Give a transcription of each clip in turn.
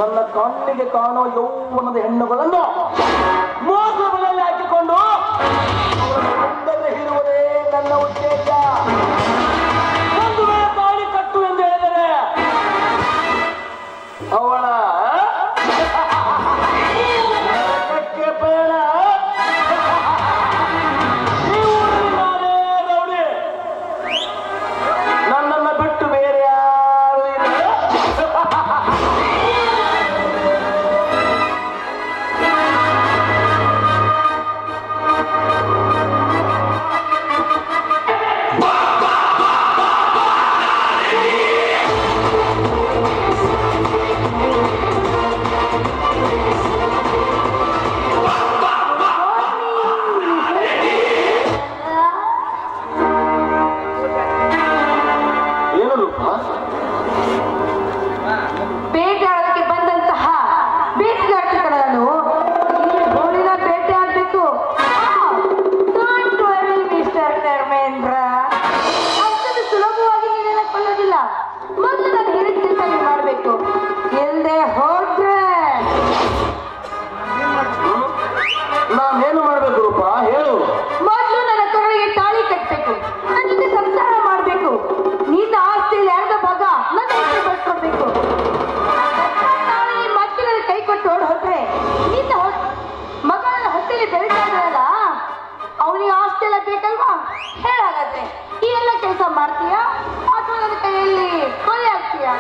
ನನ್ನ ಕಣ್ಣಿಗೆ ಕಾಣುವ ಯೌವನದ ಹೆಣ್ಣುಗಳನ್ನು ಮೋಸ ಬಲೆಯಲ್ಲಿ ಹಾಕಿಕೊಂಡು ಮುಂದಲ್ಲೇ ಇರುವುದೇ ನನ್ನ ಉದ್ದೇಶ. ಒಂದು ವೇಳೆ ತಾಳಿ ಕಟ್ಟು ಎಂದು ಹೇಳಿದರೆ ಅವಳ ಪಯಣ ಈ ಊರಿನ ನಾನೇ ರೌಡಿ. ನನ್ನನ್ನು ಬಿಟ್ಟು ಬೇರೆ ಯಾರು ಇಲ್ಲ. ಬೇಟೆಯಾಡಕ್ಕೆ ಬಂದಂತಹ ಬೇಟೆಗಾರನು ಈ ಗೋಳಿನ ಬೇಟೆ ಆಡ್ಬೇಕು. ಮಿಸ್ಟರ್ ಧರ್ಮೇಂದ್ರ, ಅಷ್ಟೊಂದು ಸುಲಭವಾಗಿ ನೀನೆಲ್ಲ ಕೊಳ್ಳೋದಿಲ್ಲ. ಮೊದಲು ನಾನು ಹೇಳಿದ ಕೆಲಸ ನೀವು ಮಾಡಬೇಕು. ಇಲ್ಲದೆ ಹೋದ್ರೆ ನಾನೇನು ಮಾಡ್ಬೇಕು ರೂಪ ಹೇಳು. ಮೊದಲು ನನ್ನ ಕೊರಳಿಗೆ ತಾಳಿ ಕಟ್ಟಬೇಕು. ನನ್ನ ಜೊತೆ ಸಂಸಾರ ಮಾಡಬೇಕು. ನಿನ್ನ ಆಸ್ತಿಯಲ್ಲಿ ಅರ್ಧ ಭಾಗ ನನ್ನ ಹೆಸರು ಬರ್ಕೊಡ್ಬೇಕು. ಮತ್ತೆ ನನ್ನ ಕೈ ಕೊಟ್ಟು ಓಡ್ ಹೋದ್ರೆ ನಿನ್ನ ಮಗನ ಹೊಟ್ಟೆಯಲ್ಲಿ ಬೆಳೀತಾ ಇದ್ದಾರಲ್ಲ, ಅವನಿಗೆ ಆಸ್ತಿ ಎಲ್ಲ ಬೇಕಲ್ವಾ? ಹೇಳಾಗತ್ತೆ ಈ ಎಲ್ಲ ಕೆಲಸ ಮಾಡ್ತೀಯಾ ಅಥವಾ ನನ್ನ ಕೈಯಲ್ಲಿ ಕೊಲೆ ಆಗ್ತೀಯಾ?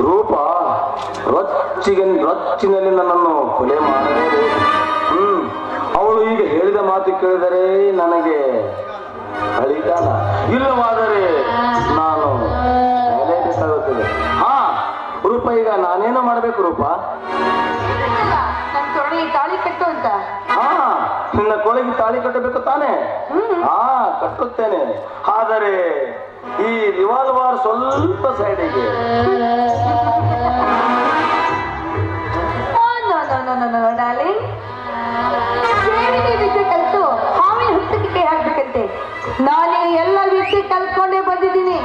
ರೂಪ ರೊಚ್ಚಿನಲ್ಲಿ ನನ್ನನ್ನು ಕೊಲೆ ಮಾಡಬೇಕು. ಅವಳು ಈಗ ಹೇಳಿದ ಮಾತು ಕೇಳಿದರೆ ನನಗೆ ಅಳಿಗಾಲ, ಇಲ್ಲವಾದರೆ ನಾನು ಬೇಕಾಗುತ್ತದೆ. ಹಾ ರೂಪ, ಈಗ ನಾನೇನು ಮಾಡಬೇಕು ರೂಪ? ನನ್ನ ಕೊರಳಿಗೆ ತಾಳಿ ಕಟ್ಟು ಅಂತ. ಹಾ, ನಿನ್ನ ಕೊಳಗೆ ತಾಳಿ ಕಟ್ಟಬೇಕು ತಾನೆ? ಹಾ, ಕಟ್ಟುತ್ತೇನೆ. ಆದರೆ ಈ ರಿವಾಲ್ವರ್ ಸ್ವಲ್ಪ ಸೈಡಿಗೆ. ಡಾರ್ಲಿಂಗ್, ವಿದ್ಯೆ ಕಲಿತು ಹಾವಿನ ಹುತ್ತಕ್ಕೆ ಕೈ ಹಾಕ್ಬೇಕಂತೆ. ನಾನೇ ಎಲ್ಲ ವಿದ್ಯೆ ಕಲ್ತ್ಕೊಂಡೇ ಬಂದಿದ್ದೀನಿ.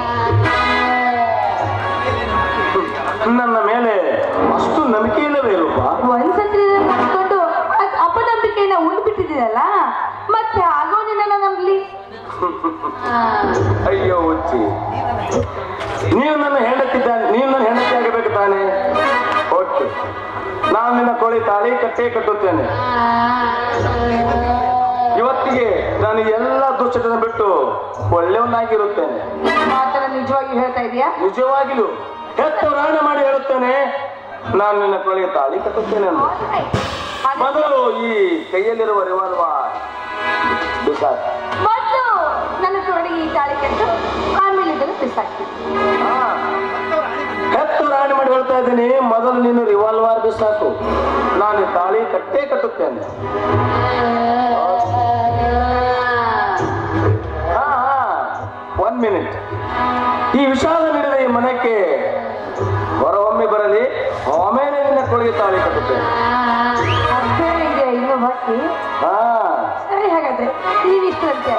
ನನ್ನ ಮೇಲೆ ಅಷ್ಟು ನಂಬಿಕೆ ಇಲ್ಲವೇ ರೂಪ? ಒಂದ್ಸತಿ ಕಲ್ತ್ಕೊಂಡು ಅಪನಂಬಿಕೆಯನ್ನ ಉಂಡ್ಬಿಟ್ಟಿದ್ದೀರಲ್ಲ, ಮತ್ತೆ ಆಗೋ ನಿನ್ನ ನಂಬಲಿ. ಅಯ್ಯೋ ಹುಚ್ಚಿ, ನೀನು ನನ್ನ ಹೆಂಡತಿ ಆಗಬೇಕು ತಾನೆ? ಓಕೆ, ನಾನು ನಿನ್ನ ಕೋಳಿ ತಾಳಿ ಕಟ್ಟೇ ಕಟ್ಟುತ್ತೇನೆ. ಇವತ್ತಿಗೆ ನಾನು ಎಲ್ಲ ದುಶ್ಚಟನ ಬಿಟ್ಟು ಒಳ್ಳೆಯವನಾಗಿರುತ್ತೇನೆ. ಮಾತನ್ನ ನಿಜವಾಗಿ ಹೇಳ್ತಾ ಇದೀಯಾ? ನಿಜವಾಗಿಲು ಹೆತ್ತವರಾಣ ಮಾಡಿ ಹೇಳುತ್ತೇನೆ, ನಾನು ನಿನ್ನ ಕೋಳಿಗೆ ತಾಳಿ ಕಟ್ಟುತ್ತೇನೆ. ಮೊದಲು ಈ ಕೈಯಲ್ಲಿರುವ ರಿವಾಲ್ವರ್ ಬಿಸಾಕಿ. ಮೊದಲು ನನ್ನ ಕೊರಳಿಗೆ ಈ ತಾಳಿ ಕಟ್ಟು, ಆಮೇಲೆ ಇದನ್ನು ಬಿಸಾಕಿ. ಹೆತ್ತವರಾಣ ಮಾಡಿ ಹೇಳ್ತಾ ಇದ್ದೀನಿ, ಮೊದಲು ನೀನು ರಿವಾಲ್ವರ್ ಬಿಸಾಕು, ನಾನು ತಾಳಿ ಕಟ್ಟೇ ಕಟ್ಟುತ್ತೇನೆ. One minute. ಈ ವಿಷಾದ ನೀಡಿದ ಈ ಮನಕ್ಕೆ ಹೊರೊಮ್ಮೆ ಬರಲಿ, ಆಮೇಲೆ ನಿನ್ನ ಕೊಳಗೆ ತಾಳಿ ಕಟ್ಟುತ್ತೇನೆ. ಇನ್ನು ಬಾಕಿ? ಹಾ ಸರಿ, ಹಾಗಾದ್ರೆ ನೀವಿಷ್ಟಂತೆ.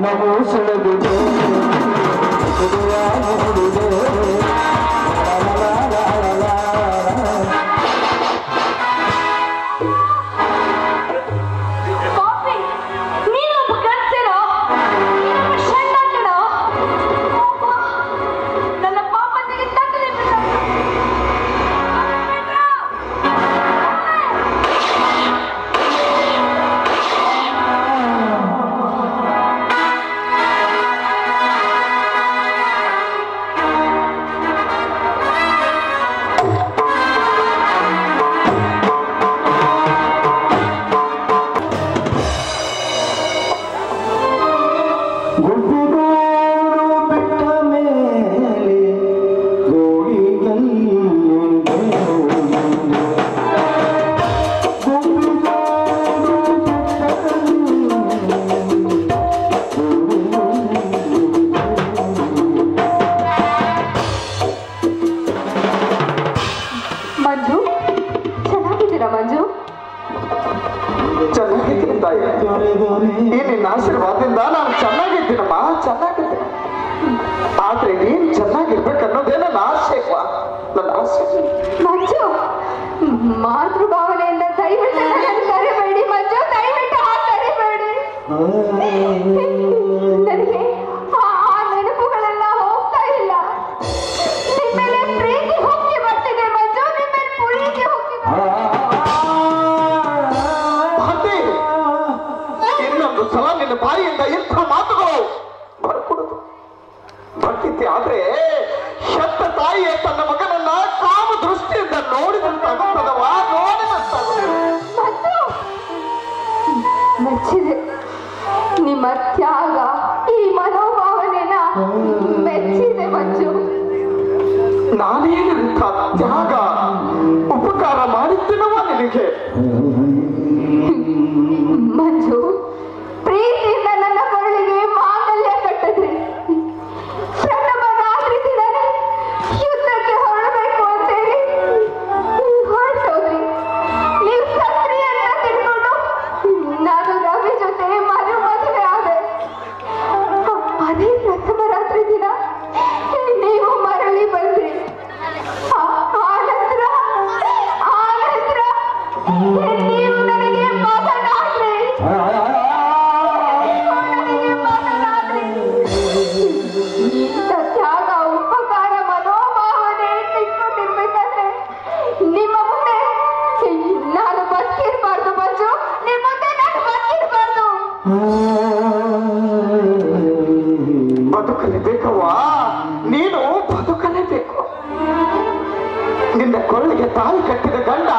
ಮನವು ಸೆಳೆದಿದೆ ನಿನ್ನ ಆಶೀರ್ವಾದದಿಂದ ನಾನು ಚೆನ್ನಾಗಿದ್ದೀನಮ್ಮ, ಚೆನ್ನಾಗಿದ್ದೆ. ಆದ್ರೆ ನೀನ್ ಚೆನ್ನಾಗಿರ್ಬೇಕನ್ನೋದೇ ನನ್ನ ಆಸೆ, ನನ್ನ ಆಸೆ. ಮಂಜು, ಮಾತೃಭಾವನೆಯಿಂದ ದಯವಿಟ್ಟು ಕರಿಬೇಡಿ ಮಂಜು, ದಯವಿಟ್ಟು ಕರಿಬೇಡಿ. ನನಗೆ ಆ ನೆನಪುಗಳೆಲ್ಲ ಹೋಗ್ತಾ ಇಲ್ಲ. ನಿಮ್ಮೇಲೆ ಪ್ರೀತಿ ಹೋಗಿ ಬರ್ತಿದೆ ಮಂಜು, ನಿಮ್ಮೇಲೆ ಪ್ರೀತಿ ಹೋಗಿ ಇನ್ನೊಂದು ಸಲ ನಿನ್ನ ಬಾಯಿಯಿಂದ ಇಂಥ ಮಾತುಗಳು ಬರ್ಕೊಡುದು ಬರ್ತಿದ್ದೆ. ಆದ್ರೆ ಹೆತ್ತ ತಾಯಿಯೇ ತನ್ನ ಮಗನನ್ನ ಕಾಮ ದೃಷ್ಟಿಯಿಂದ ನೋಡಿದಂತಾಗುತ್ತದವ, ನೋಡಿದಂತಾಗುತ್ತದೆ. ಮೆಚ್ಚಿದೆ ನಿಮ್ಮ ತ್ಯಾಗ, ಈ ಮನೋಭಾವನೆನ ಮೆಚ್ಚಿದೆ ಮಂಜು. ನಾನೇನಂತ ತ್ಯಾಗ ಉಪಕಾರ ಮಾಡಿದ್ದೇನವ ನಿನಗೆ? ಮಂಜು, ಪ್ರೀತಿಯಿಂದ ನನ್ನ ಕೊರಳಿಗೆ ಮಾಂಗಲ್ಯ ಕಟ್ಟಿದ್ರಿ. ಪ್ರಥಮ ರಾತ್ರಿ ದಿನನೇ ಯುದ್ಧಕ್ಕೆ ಹೊರಡಬೇಕು ಅಂತೇಳಿ ಹೊರಟೋದ್ರಿ. ನೀವು ಸತ್ರಿ ಅಂತ ತಿಳ್ಕೊಂಡು ನಾನು ರವಿ ಜೊತೆ ಮದುವೆ ಆದೆ. ಅದೇ ಪ್ರಥಮ ರಾತ್ರಿ ದಿನ ನೀವು ಮರಳಿ ಬಂದ್ರಿ. ಆನಂತರ ನೀವು ನನಗೆ ಮಗನಾದ್ರಿ. ಇಂಥ ತ್ಯಾಗ, ಉಪಕಾರ, ಮನೋಭಾವನೆ ಇಟ್ಕೊಂಡಿರ್ಬೇಕಾದ್ರೆ ನಿಮ್ಮ ಮುಂದೆ ನಾನು ಬದುಕಿರ್ಬಾರ್ದು ಮಂಜು, ನಿಮ್ಮ ಮುಂದೆ ನಾನು ಬದುಕಿರ್ಬಾರ್ದು. ಬದುಕಲೇಬೇಕವ್ವ, ನೀನು ಬದುಕಲೇಬೇಕು. ನಿನ್ನ ಕೊಳ್ಳಿಗೆ ತಾಳಿ ಕಟ್ಟಿದ ಗಂಡ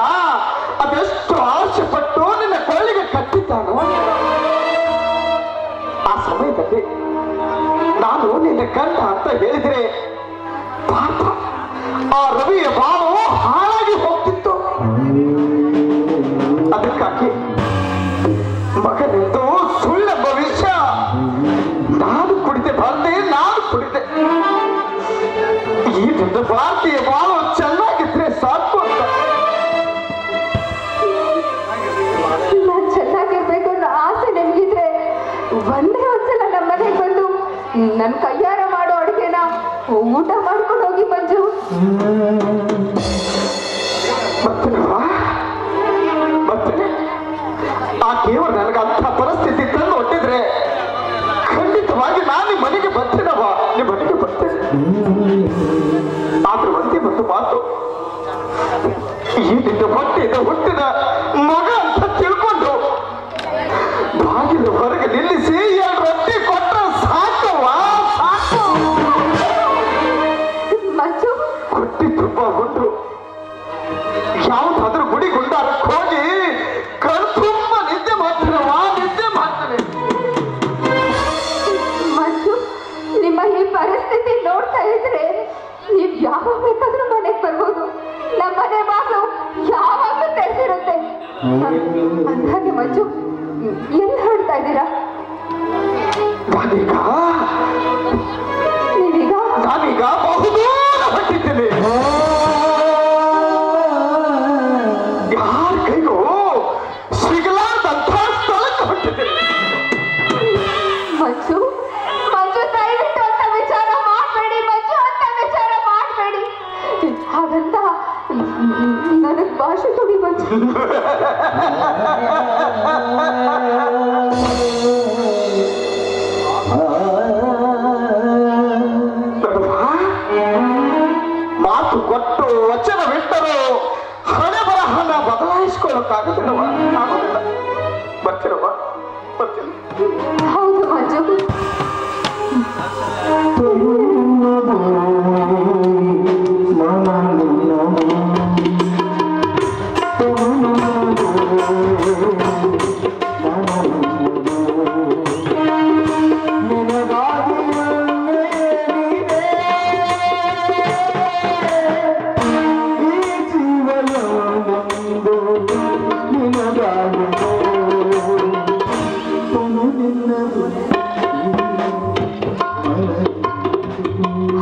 ಅದೆಷ್ಟು ಆಸೆ ಪಟ್ಟು ನಿನ್ನ ಕೊಳ್ಳಿಗೆ ಕಟ್ಟಿದ್ದಾನೋ. ಆ ಸಮಯದಲ್ಲಿ ನಾನು ನಿನ್ನ ಗಂಡ ಅಂತ ಹೇಳಿದ್ರೆ ಪಾಪ ಆ ರವಿಯ ಬಾಳು ಹಾಳಾಗಿ ಹೋಗ್ತಿತ್ತು. ಅದಕ್ಕಾಗಿ ಮಗನೆಂದು ಸುಳ್ಳೆಂಬ ವಿಷಯ ನಾನು ಕುಡಿದೆ ಬಂದೆ, ನಾನು ಕುಡಿದೆ. ಈ ನನ್ನ ಭಾರತೀಯ ಬಾಳು ಚೆನ್ನಾಗಿದ್ರೆ ಸಾಕು ಅಂತ. ನಾನು ಚೆನ್ನಾಗಿರ್ಬೇಕು ಅನ್ನೋ ಆಸೆ ನಿಮ್ಗಿದ್ರೆ ಒಂದೇ ಒಂದ್ಸಲ ನಮ್ಮ ಮನೆಗೆ ಬಂದು ನನ್ನ ಕೈಯಾರ ಮಾಡೋ ಅಡುಗೆನ ಊಟ ಮಾಡ್ಕೊಂಡು ಹೋಗಿ ಮಂಜು. ಮತ್ತೆ ಆ ಕೇವಲ ನನಗೆ ಅಂಥ ಪರಿಸ್ಥಿತಿ ತಂದು ಹೊಟ್ಟಿದ್ರೆ ಖಂಡಿತವಾಗಿ ನಾನು ನಿಮ್ಮ ಮನೆಗೆ ಬರ್ತೀನವ, ನಿಮ್ಮ ಮನೆಗೆ ಬರ್ತೇನೆ. ಆದ್ರೆ ಒಂದೇ ಒಂದು ಮಾತು, ಈ ನಿನ್ನ ಹೊಟ್ಟೆಯಿಂದ ಹುಟ್ಟಿದ ಮಗ ಅಂತ ತಿಳ್ಕೊಂಡು ಬಾಗಿಲು ಹೊರಗೆ ನಿಲ್ಲಿಸಿ 2 ರೊಟ್ಟಿ ಕೊಟ್ಟರೆ ಸಾಕವ್ವ, ಸಾಕು. ಮಂಜು, ಹೊಟ್ಟೆ ತುಂಬ ಉಂಟು ಯಾವುದಾದ್ರೂ ಗುಡಿ ಗುಂಡಾರಕ್ಕೆ ಹೋಗಿ ಕಣ್ ತುಂಬ ನಿದ್ದೆ ಮಾಡ್ತೀನವ್ವ, ನಿದ್ದೆ ಮಾಡ್ತೇನೆ. ಮಂಜು, ನಿಮ್ಮ ಈ ಪರಿಸ್ಥಿತಿ ನೋಡ್ತಾ ಇದ್ರೆ ನೀವು ಯಾವಾಗ ಬೇಕಾದ್ರೂ ಮನೆಗೆ ಬರ್ಬೋದು. ನಮ್ಮ ಮನೆ ಬಾಗಿಲು ಯಾವಾಗಲೂ ತೆರೆದಿರುತ್ತೆ. ಅಂದಾಗೆ ಮಂಜು, ಎಲ್ಲಿ ಹೊರಡ್ತಾ ಇದ್ದೀರಾ? ನಾನೀಗ ಬಹುದೂರ ಹೊರಟಿದ್ದೇನೆ. ಯಾರ ಕೈಗೂ ಸಿಗಲಾರ್ದಂಥ ಸ್ಥಳಕ್ಕೆ ಹೊರಟಿದ್ದೇನೆ. ಮಂಜು, ಮಂಜು. ಮಾತು ಕೊಟ್ಟು ವಚನ ಬಿಟ್ಟರು ಹಣೆ ಬರಹನ ಬದಲಾಯಿಸ್ಕೊಳ್ಳೋಕ್ಕಾಗುತ್ತಿಲ್ಲವ? ಆಗೋದಿಲ್ಲ. ಬರ್ತೀರವ್ವ, ಬರ್ತೀನಿ. ಹೌದು ಮಂಜು.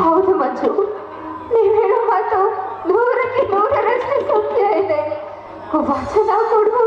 ಹೌದು ಮಂಜು, ನೀವು ಹೇಳೋ ಮಾತು 100ಕ್ಕೆ 100ರಷ್ಟು ಸತ್ಯ ಇದೆ. ವಚನ ಕೊಡುವ